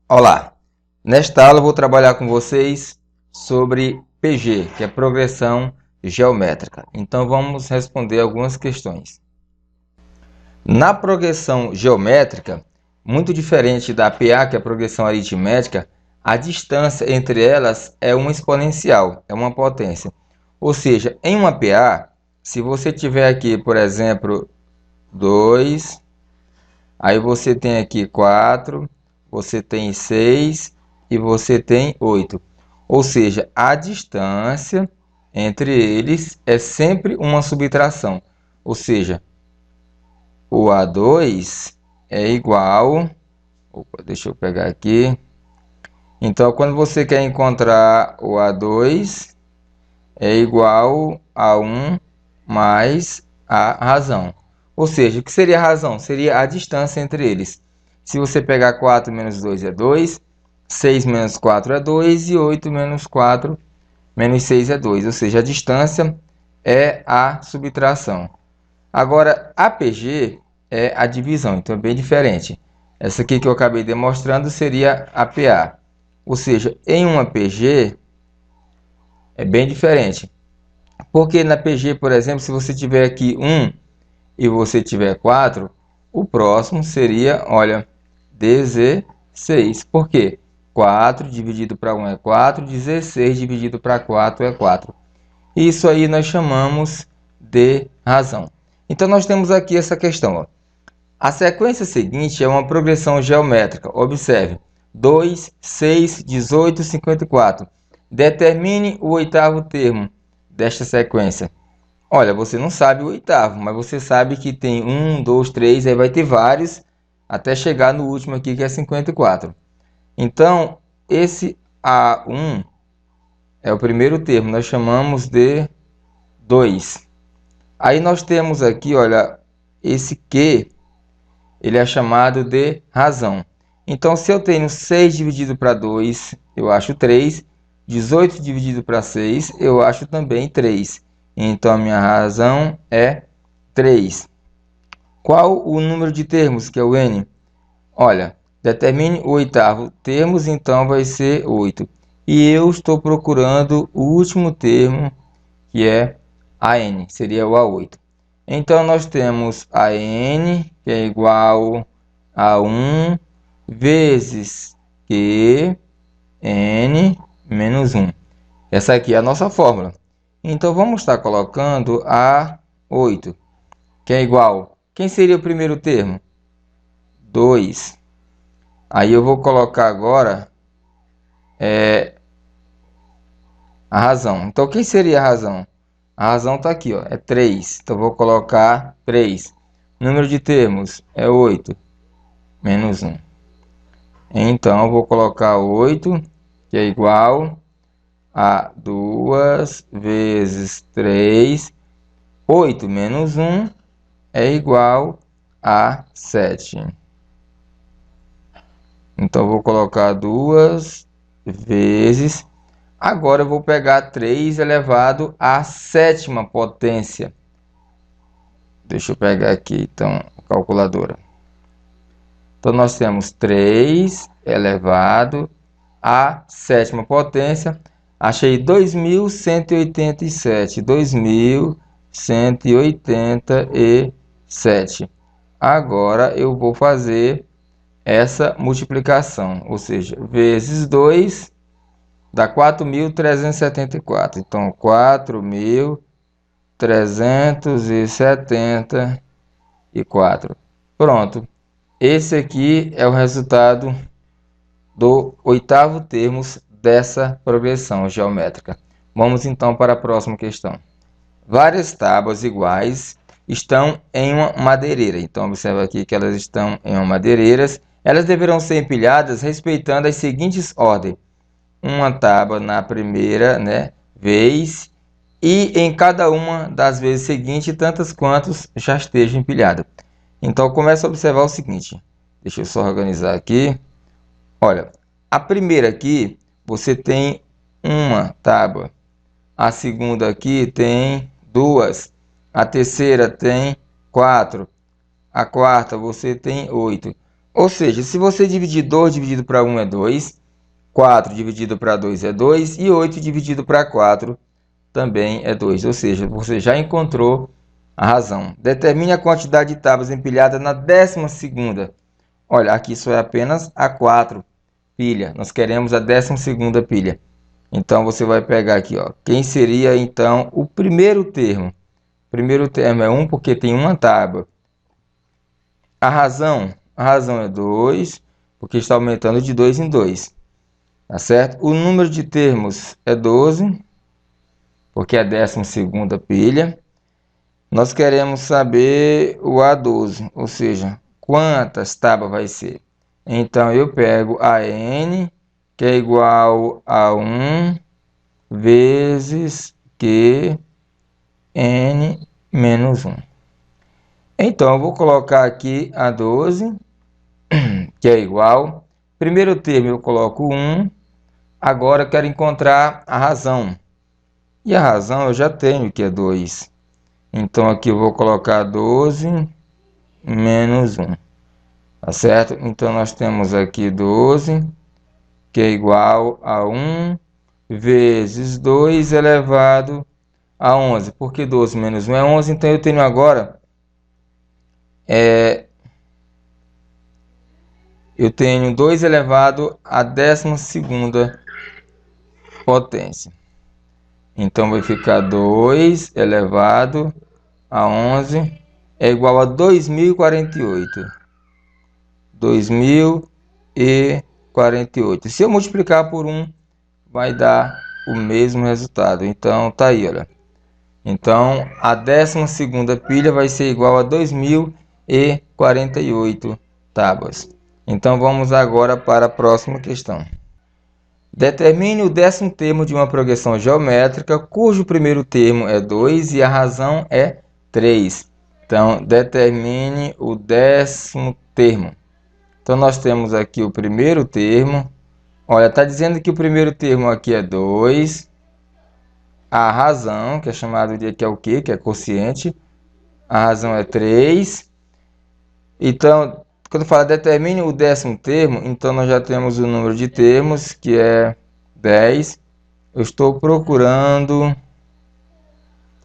Olá! Nesta aula eu vou trabalhar com vocês sobre PG, que é progressão geométrica. Então vamos responder algumas questões. Na progressão geométrica, muito diferente da PA, que é a progressão aritmética, a distância entre elas é uma exponencial, é uma potência. Ou seja, em uma PA, se você tiver aqui, por exemplo, 2, aí você tem aqui 4, você tem 6 e você tem 8. Ou seja, a distância entre eles é sempre uma subtração. Ou seja, o A2 é igual... Opa, deixa eu pegar aqui. Então, quando você quer encontrar o A2, é igual a 1 mais a razão. Ou seja, o que seria a razão? Seria a distância entre eles. Se você pegar 4 menos 2 é 2, 6 menos 4 é 2 e 8 menos 4 menos 6 é 2. Ou seja, a distância é a subtração. Agora, a PG é a divisão, então é bem diferente. Essa aqui que eu acabei demonstrando seria a PA. Ou seja, em uma PG é bem diferente. Porque na PG, por exemplo, se você tiver aqui 1 e você tiver 4, o próximo seria, olha, 16. Por quê? 4 dividido para 1 é 4, 16 dividido para 4 é 4. Isso aí nós chamamos de razão. Então nós temos aqui essa questão. Ó. A sequência seguinte é uma progressão geométrica. Observe. 2, 6, 18, 54. Determine o oitavo termo desta sequência. Olha, você não sabe o oitavo, mas você sabe que tem 1, 2, 3, aí vai ter vários, até chegar no último aqui, que é 54. Então, esse A1 é o primeiro termo, nós chamamos de 2. Aí nós temos aqui, olha, esse Q, ele é chamado de razão. Então, se eu tenho 6 dividido para 2, eu acho 3. 18 dividido para 6, eu acho também 3. Então, a minha razão é 3. Qual o número de termos, que é o N? Olha, determine o oitavo termos, então vai ser 8. E eu estou procurando o último termo, que é AN, seria o A8. Então, nós temos AN, que é igual a 1 vezes Q, N menos 1. Essa aqui é a nossa fórmula. Então, vamos estar colocando A8, que é igual... Quem seria o primeiro termo? 2. Aí eu vou colocar agora a razão. Então, quem seria a razão? A razão está aqui, ó, é 3. Então, vou colocar 3. Número de termos é 8 menos 1. Então, eu vou colocar 8, que é igual a 2 vezes 3. 8 menos 1 é igual a 7. Então, eu vou colocar 2 vezes... Agora, eu vou pegar 3 elevado à sétima potência. Deixa eu pegar aqui, então, a calculadora. Então, nós temos 3 elevado à sétima potência. Achei 2.187. 2.187. Agora, eu vou fazer essa multiplicação. Ou seja, vezes 2 dá 4.374. Então, 4.374. Pronto. Esse aqui é o resultado do oitavo termo dessa progressão geométrica. Vamos então para a próxima questão. Várias tábuas iguais estão em uma madeireira. Então, observa aqui que elas estão em uma madeireira. Elas deverão ser empilhadas respeitando as seguintes ordens. Uma tábua na primeira, vez, e em cada uma das vezes seguintes, tantas quantas já estejam empilhadas. Então, começa a observar o seguinte. Deixa eu só organizar aqui. Olha, a primeira aqui, você tem uma tábua. A segunda aqui tem 2. A terceira tem 4. A quarta você tem 8. Ou seja, se você dividir 2 dividido para 1 é 2, 4 dividido para 2 é 2 e 8 dividido para 4 também é 2. Ou seja, você já encontrou a razão. Determine a quantidade de tábuas empilhadas na 12ª. Olha, aqui só é apenas a 4 pilha. Nós queremos a 12ª pilha. Então, você vai pegar aqui, ó. Quem seria, então, o primeiro termo? O primeiro termo é 1 porque tem uma tábua. A razão é 2, porque está aumentando de 2 em 2. Tá certo? O número de termos é 12, porque é a 12ª pilha. Nós queremos saber o A12, ou seja, quantas tábuas vai ser. Então, eu pego a N, que é igual a 1 vezes Q N menos 1. Então, eu vou colocar aqui a 12, que é igual. Primeiro termo eu coloco 1. Agora eu quero encontrar a razão. E a razão eu já tenho, que é 2. Então, aqui eu vou colocar 12 menos 1. Tá certo? Então, nós temos aqui 12, que é igual a 1 vezes 2 elevado a 11. Porque 12 menos 1 é 11, então eu tenho agora... eu tenho 2 elevado à 12ª potência. Então, vai ficar 2 elevado a 11 é igual a 2048. 2048. Se eu multiplicar por 1, vai dar o mesmo resultado. Então, tá aí, olha. Então, a 12ª pilha vai ser igual a 2048 tábuas. Então, vamos agora para a próxima questão. Determine o 10º termo de uma progressão geométrica, cujo primeiro termo é 2 e a razão é 3. Então, determine o 10º termo. Então, nós temos aqui o primeiro termo. Olha, está dizendo que o primeiro termo aqui é 2. A razão, que é chamado de, que é o quê? Que é quociente. A razão é 3. Então, quando fala determine o 10º termo, então nós já temos o número de termos, que é 10. Eu estou procurando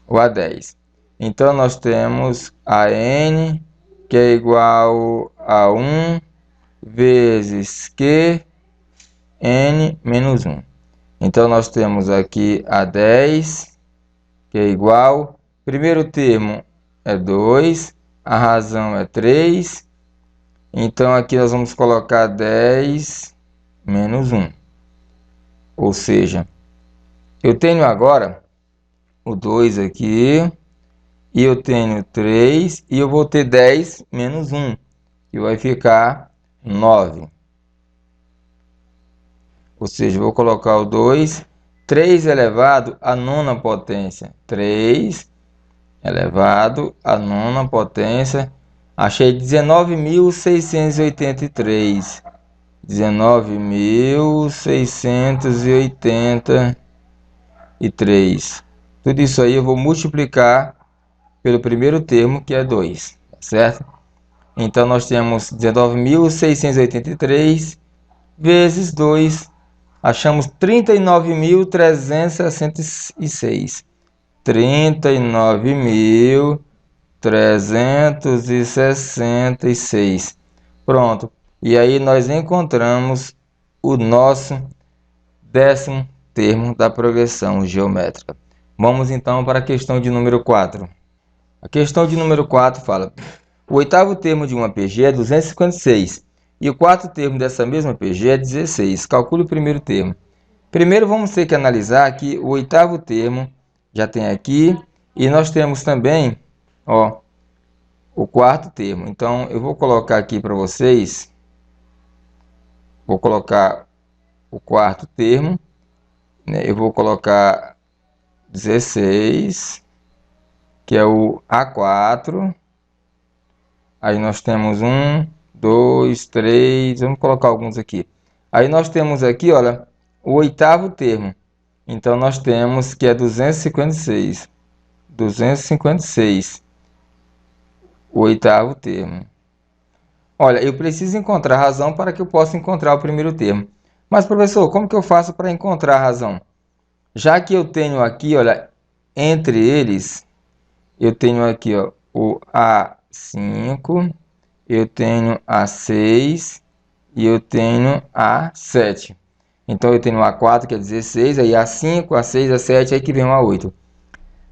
o A10. Então, nós temos a N, que é igual a 1 vezes Q N menos 1. Então, nós temos aqui a 10, que é igual. Primeiro termo é 2, a razão é 3. Então, aqui nós vamos colocar 10 menos 1. Ou seja, eu tenho agora o 2 aqui, e eu tenho 3, e eu vou ter 10 menos 1, que vai ficar 9. Ou seja, vou colocar o 2, 3 elevado à 9ª potência. 3 elevado à 9ª potência. Achei 19.683. 19.683. Tudo isso aí eu vou multiplicar pelo primeiro termo, que é 2. Certo? Então, nós temos 19.683 vezes 2. Achamos 39.366. 39.366. Pronto. E aí nós encontramos o nosso 10º termo da progressão geométrica. Vamos então para a questão de número 4. A questão de número 4 fala: o 8º termo de uma PG é 256 e o 4º termo dessa mesma PG é 16. Calcule o primeiro termo. Primeiro vamos ter que analisar que o 8º termo já tem aqui, e nós temos também, ó, o 4º termo. Então eu vou colocar aqui para vocês, vou colocar o 4º termo, né? Eu vou colocar 16, que é o A4. Aí nós temos 1, 2, 3, vamos colocar alguns aqui. Aí nós temos aqui, olha, o 8º termo. Então, nós temos que é 256. 256. O 8º termo. Olha, eu preciso encontrar a razão para que eu possa encontrar o primeiro termo. Mas, professor, como que eu faço para encontrar a razão? Já que eu tenho aqui, olha, entre eles, eu tenho aqui, ó, o A5, eu tenho A6 e eu tenho A7. Então, eu tenho o A4, que é 16, aí A5, A6, A7, aí que vem o A8.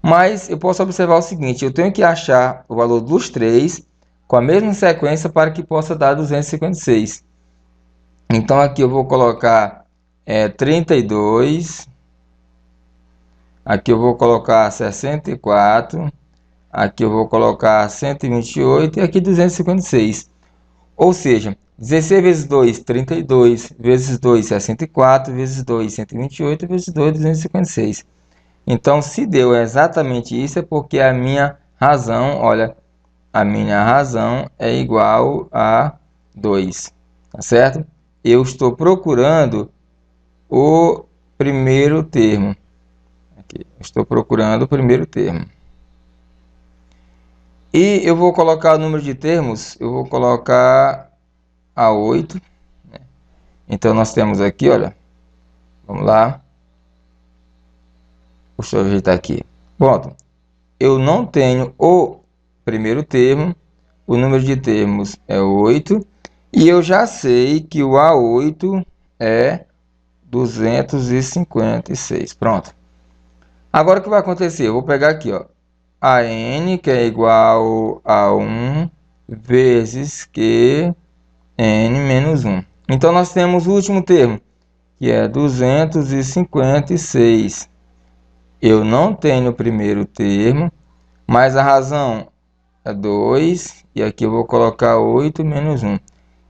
Mas eu posso observar o seguinte, eu tenho que achar o valor dos três com a mesma sequência para que possa dar 256. Então, aqui eu vou colocar 32, aqui eu vou colocar 64, aqui eu vou colocar 128 e aqui 256. Ou seja, 16 vezes 2, 32, vezes 2, 64, vezes 2, 128, vezes 2, 256. Então, se deu exatamente isso, é porque a minha razão, olha, a minha razão é igual a 2, tá certo? Eu estou procurando o primeiro termo. Aqui, estou procurando o primeiro termo. E eu vou colocar o número de termos, eu vou colocar a 8. Então, nós temos aqui, olha, vamos lá. Deixa eu ajeitar aqui. Pronto. Eu não tenho o primeiro termo, o número de termos é 8, e eu já sei que o A8 é 256. Pronto. Agora o que vai acontecer? Eu vou pegar aqui, ó, a n, que é igual a 1 vezes q n menos 1. Então, nós temos o último termo, que é 256. Eu não tenho o primeiro termo, mas a razão é 2, e aqui eu vou colocar 8 menos 1.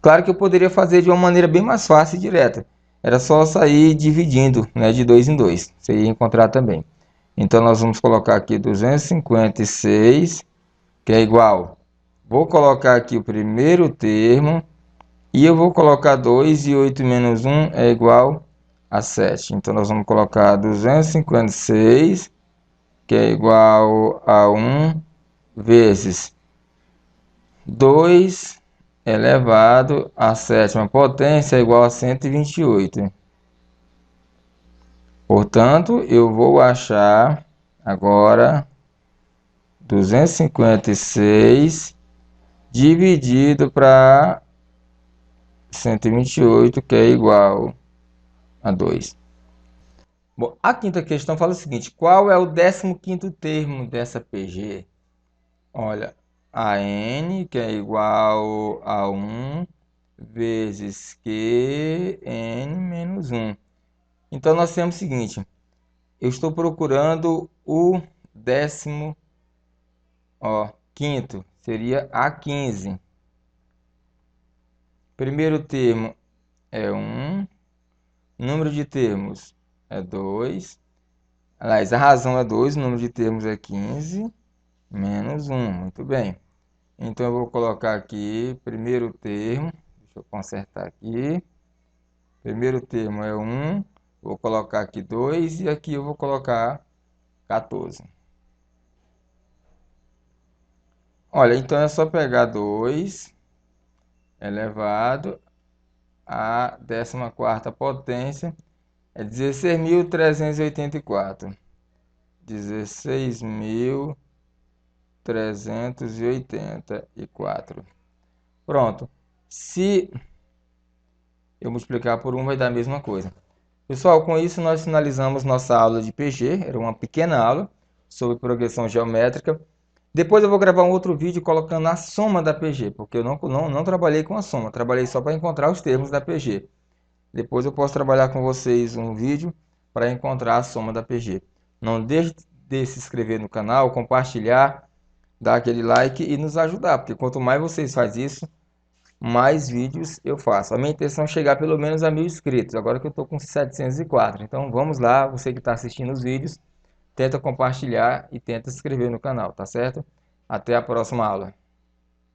Claro que eu poderia fazer de uma maneira bem mais fácil e direta. Era só sair dividindo, né, de 2 em 2. Você ia encontrar também. Então, nós vamos colocar aqui 256, que é igual. Vou colocar aqui o primeiro termo, e eu vou colocar 2, e 8 menos 1 é igual a 7. Então, nós vamos colocar 256, que é igual a 1 vezes 2 elevado à sétima potência é igual a 128. Portanto, eu vou achar agora 256 dividido para 128, que é igual a 2. Bom, a quinta questão fala o seguinte: qual é o 15º termo dessa PG? Olha, a n, que é igual a 1 vezes q n menos 1. Então, nós temos o seguinte: eu estou procurando o 15º, seria a 15. Primeiro termo é 1, número de termos é 2, aliás, a razão é 2, o número de termos é 15, menos 1, muito bem. Então, eu vou colocar aqui, primeiro termo, deixa eu consertar aqui, primeiro termo é 1, vou colocar aqui 2 e aqui eu vou colocar 14. Olha, então é só pegar 2 elevado à 14ª potência, é 16.384. 16.384. Pronto. Se eu multiplicar por 1, vai dar a mesma coisa. Pessoal, com isso nós finalizamos nossa aula de PG. Era uma pequena aula sobre progressão geométrica. Depois eu vou gravar um outro vídeo colocando a soma da PG, porque eu não trabalhei com a soma, trabalhei só para encontrar os termos da PG. Depois eu posso trabalhar com vocês um vídeo para encontrar a soma da PG. Não deixe de se inscrever no canal, compartilhar, dar aquele like e nos ajudar, porque quanto mais vocês fazem isso, mais vídeos eu faço. A minha intenção é chegar pelo menos a 1.000 inscritos, agora que eu estou com 704. Então vamos lá, você que está assistindo os vídeos, tenta compartilhar e tenta se inscrever no canal, tá certo? Até a próxima aula.